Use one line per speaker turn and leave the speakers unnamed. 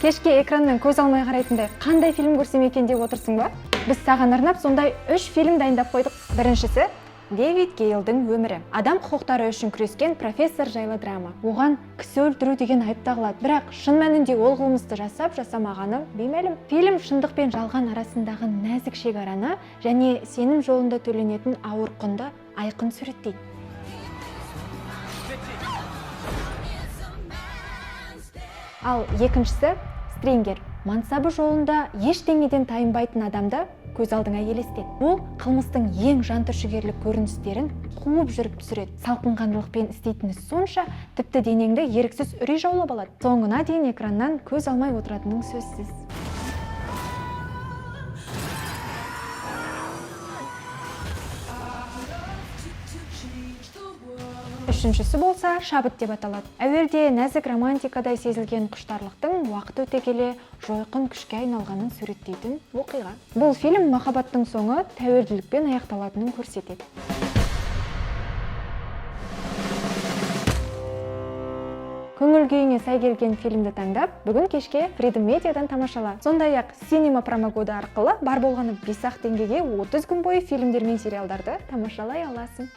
Кешке экраннан көз алмай қарайтындай қандай фильм көрсем екен деп отырсың ба? Біз саған арнап сондай 3 фильм дайындап қойдық. Біріншісі Дэвид Гейлдің өмірі. Адам құқықтары үшін күрескен профессор жайлы драма. Оған кісі өлтіру деген айып тағылады, бірақ шын мәнінде ол қылмысты жасамағаны беймәлім. Фильм шындық пен жалған арасындағы нәзік шекараны және сенім жолында төленетін ауыр құнды айқын суреттейді. Ал екіншісі Стрингер. Мансабы жолында ештеңеден тайынбайтын адамды көз алдыңа елестет. Бұл қылмыстың ең жантүршігерлік көріністерін қуып жүріп түсіреді. Салқынқандылықпен істейтіні сонша, тіпті денеңді еріксіз үрей жаулап алады. Соңына дейін экраннан көз алмай отыратының сөзсіз. Үшіншісі болса Шабыт деп аталады. Әуелде нәзік романтикадай сезілген құштарлықтың уақыт өте келе жойқын күшке айналғанын суреттейтін оқиға. Бұл фильм махаббаттың соңы тәуелділікпен аяқталатынын көрсетеді. Көңіл күйіңе сай келген фильмді таңдап, бүгін кешке Freedom Mediaдан тамашала. Сондай-ақ Cinema промокоды арқылы бар болғаны 5-ақ теңгеге 30 күн бойы фильмдер мен сериалдарды тамашалай аласың.